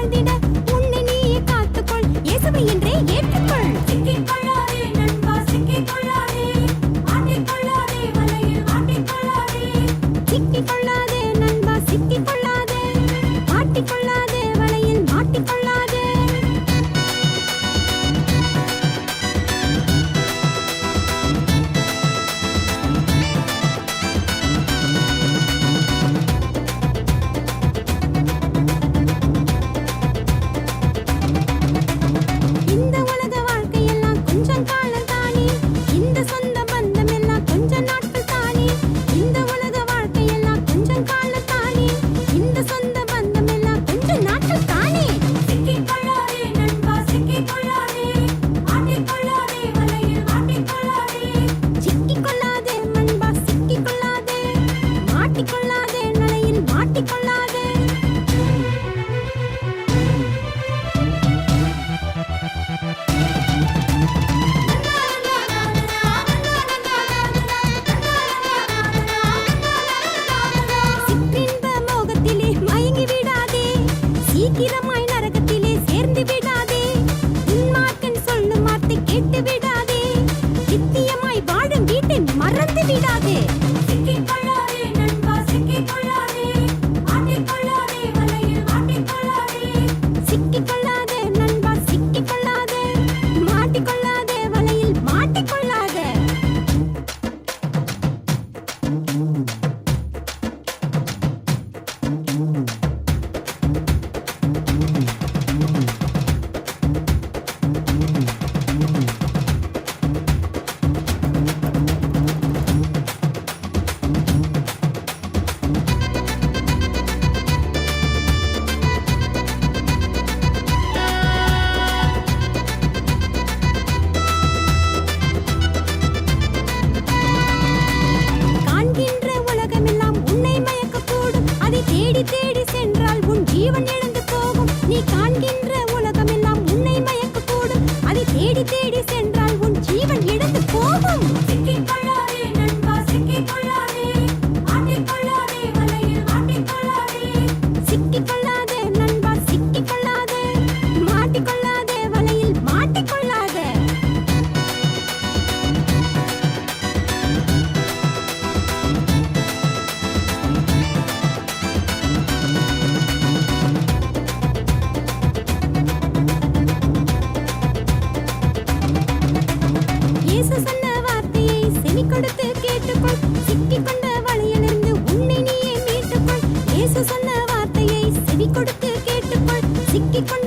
வாழ்ந்திட உன்னை நீயே காத்துக்கொள். இயேசுவை என்றே ஏற்றுக்கொள். சிக்கிக் கொள்ளாதே நண்பா, சிக்கிக் கொள்ளாதே. மாட்டிக் கொள்ளாதே, வலையில் மாட்டிக் கொள்ளாதே. சிக்கிக் கொள்ளாதே நண்பா, சிக்கிக் கொள்ளாதே. மாட்டிக் கொள்ளாதே, வலையில் மாட்டிக் கொள்ளாதே. இந்த உலக வாழ்க்கையெல்லாம் கொஞ்சம் காலம் தானே. இந்த சொந்த பந்தம் எல்லாம் கொஞ்ச நாட்கள் தானே. இந்த உலக வாழ்க்கையெல்லாம் கொஞ்சம் காலம் தானே. இந்த சொந்த பந்தம் எல்லாம் கொஞ்ச நாட்கள் தானே. சிக்கிக் கொள்ளாதே நண்பா, சிக்கிக் கொள்ளாதே. மாட்டிக் கொள்ளாதே, வலையில் மாட்டிக் கொள்ளாதே. சிக்கிக் கொள்ளாதே நண்பா, சிக்கிக் கொள்ளாதே. மாட்டிக் கொள்ளாதே, வலையில் மாட்டிக் கொள்ளாதே. சிற்றின்ப மோகத்திலே மயங்கி விடாதே. சீக்கிரமாய் நரகத்திலே சேர்ந்து விடாதே. துன்மார்க்கன் சொல்லும் வார்த்தை கேட்டு விடாதே. நித்தியமாய் வாழும் வீட்டை மறந்து விடாதே. சிக்கிக் கொள்ளாதே நண்பா, சிக்கிக் கொள்ளாதே. மாட்டிக் கொள்ளாதே, வலையில் மாட்டிக் கொள்ளாதே. சிக்கிக் கொள்ளாதே நண்பா, சிக்கிக் கொள்ளாதே. மாட்டிக் கொள்ளாதே, வலையில் மாட்டிக் கொள்ளாதே. காண்கின்ற உலகமெல்லாம் உன்னை மயக்கக்கூடும். அதை தேடி தேடி சென்றால் உன் ஜீவன் இழந்து போகும். நீ காண்கின்ற உலகமெல்லாம் உன்னை மயக்கக்கூடும். அதை தேடி தேடி சென்றால் உன் ஜீவன் இழந்து போகும். சிக்கிக் கொள்ளாதே நண்பா, சிக்கிக் கொள்ளாதே. மாட்டிக் கொள்ளாதே, வலையில் மாட்டிக் கொள்ளாதே. சிக்கிக் கொள்ளாதே நண்பா, சிக்கிக் கொள்ளாதே. மாட்டிக் கொள்ளாதே, வலையில் மாட்டிக் கொள்ளாதே. இயேசு சொன்ன வார்த்தையை செவி கொடுத்து கேட்டுக்கொள். சிக்கிக் கொண்ட வலையிலிருந்து உன்னை நீயே மீட்டுக்கொள். இயேசு சொன்ன வார்த்தையை செவி கொடுத்து கேட்டுக்கொள். சிக்கிக் கொண்ட